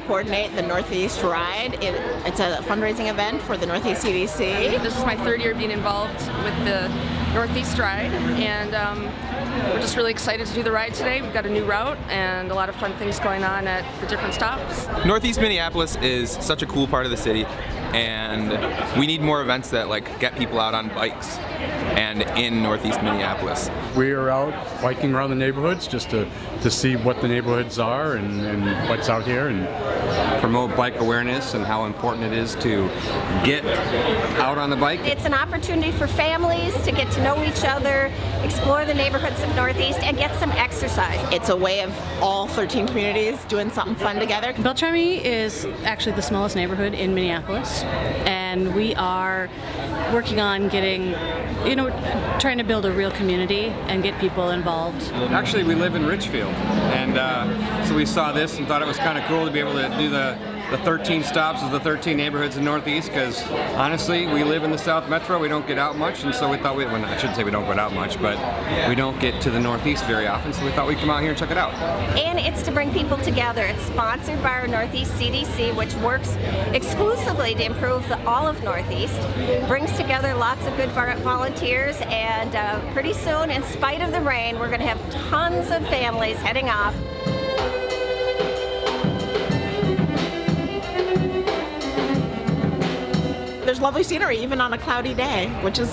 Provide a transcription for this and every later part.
coordinate the Northeast Ride. It's a fundraising event for the Northeast CDC. This is my third year being involved with the Northeast Ride, and we're just really excited to do the ride today. We've got a new route and a lot of fun things going on at the different stops. Northeast Minneapolis is such a cool part of the city, and we need more events that get people out on bikes and in Northeast Minneapolis. We are out biking around the neighborhoods just to see what the neighborhoods are and what's out here, and promote bike awareness and how important it is to get out on the bike. It's an opportunity for families to get to know each other, explore the neighborhoods of Northeast, and get some exercise. It's a way of all 13 communities doing something fun together. Beltrami is actually the smallest neighborhood in Minneapolis, and we are working on getting, trying to build a real community and get people involved. Actually, we live in Richfield, and so we saw this and thought it was kind of cool to be able to do the 13 stops of the 13 neighborhoods in Northeast, because honestly, we live in the South Metro, we don't get out much, and so we thought I shouldn't say we don't get out much, but we don't get to the Northeast very often, so we thought we'd come out here and check it out. And it's to bring people together. It's sponsored by our Northeast CDC, which works exclusively to improve all of Northeast, brings together lots of good volunteers, and pretty soon, in spite of the rain, we're going to have tons of families heading off. There's lovely scenery even on a cloudy day, which is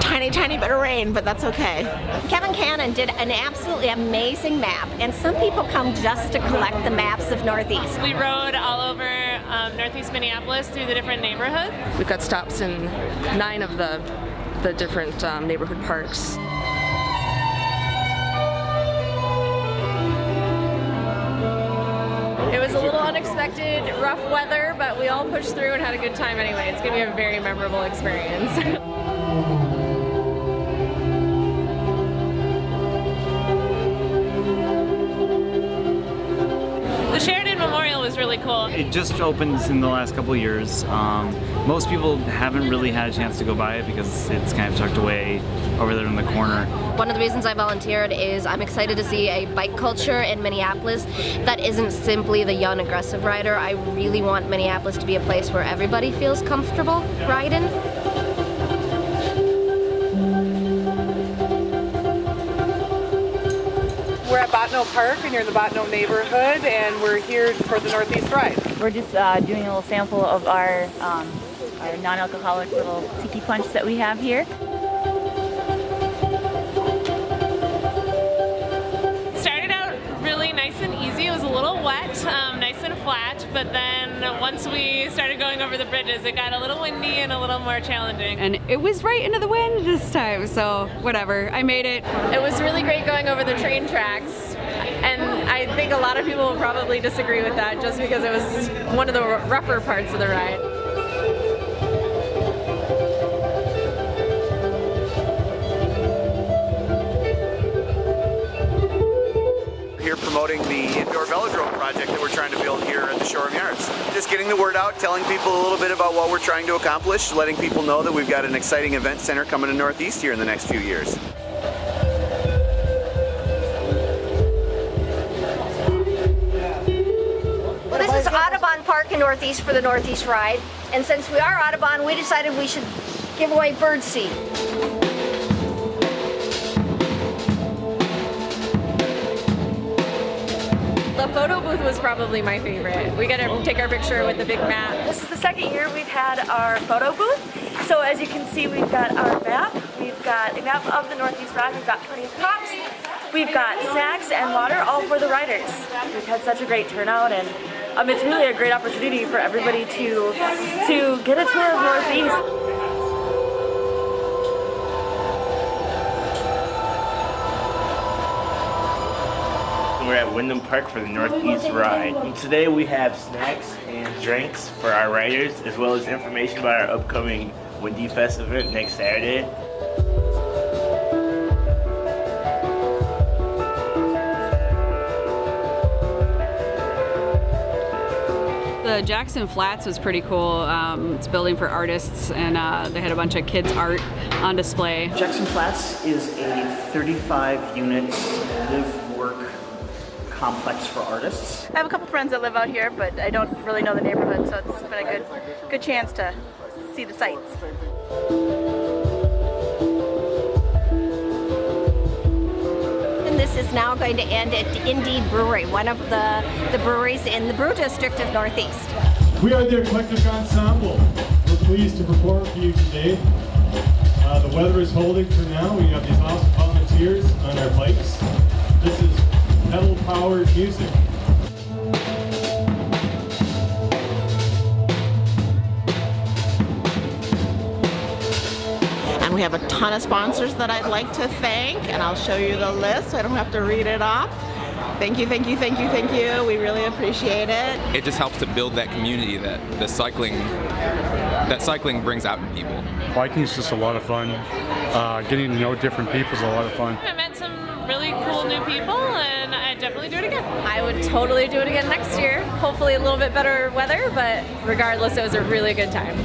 tiny bit of rain, but that's okay. Kevin Cannon did an absolutely amazing map, and some people come just to collect the maps of Northeast. We rode all over Northeast Minneapolis through the different neighborhoods. We've got stops in 9 of the different neighborhood parks. It was a little unexpected, rough weather, but we all pushed through and had a good time anyway. It's going to be a very memorable experience. The Sheridan Memorial was really cool. It just opened in the last couple of years. Most people haven't really had a chance to go by it because it's kind of tucked away over there in the corner. One of the reasons I volunteered is I'm excited to see a bike culture in Minneapolis that isn't simply the young aggressive rider. I really want Minneapolis to be a place where everybody feels comfortable riding. We're at Botno Park and you're in the Botno neighborhood, and we're here for the Northeast Ride. We're just doing a little sample of our non-alcoholic little tiki punch that we have here. Nice and easy. It was a little wet, nice and flat, but then once we started going over the bridges, it got a little windy and a little more challenging. And it was right into the wind this time, so whatever, I made it. It was really great going over the train tracks, and I think a lot of people will probably disagree with that just because it was one of the rougher parts of the ride. Promoting the indoor velodrome project that we're trying to build here at the Shoreham Yards. Just getting the word out, telling people a little bit about what we're trying to accomplish, letting people know that we've got an exciting event center coming to Northeast here in the next few years. Well, this is Audubon Park in Northeast for the Northeast Ride, and since we are Audubon, we decided we should give away birdseed. The photo booth was probably my favorite. We got to take our picture with the big map. This is the second year we've had our photo booth. So as you can see, we've got our map. We've got a map of the Northeast Ride. We've got plenty of props. We've got snacks and water, all for the riders. We've had such a great turnout, and it's really a great opportunity for everybody to get a tour of Northeast. We're at Wyndham Park for the Northeast Ride. And today we have snacks and drinks for our riders, as well as information about our upcoming Windy Fest event next Saturday. The Jackson Flats was pretty cool. It's building for artists, and they had a bunch of kids' art on display. Jackson Flats is a 35-unit live-work complex for artists. I have a couple friends that live out here, but I don't really know the neighborhood, so it's been a good chance to see the sights. And this is now going to end at Indeed Brewery, one of the breweries in the Brew District of Northeast. We are the eclectic ensemble. We're pleased to perform for you today. The weather is holding for now. We have these awesome volunteers on our bikes. This is pedal-powered music. And we have a ton of sponsors that I'd like to thank, and I'll show you the list so I don't have to read it off. Thank you, thank you, thank you, thank you. We really appreciate it. It just helps to build that community that cycling brings out in people. Biking is just a lot of fun. Getting to know different people is a lot of fun. I met some really cool new people, and I'd definitely do it again. I would totally do it again next year. Hopefully a little bit better weather, but regardless, it was a really good time.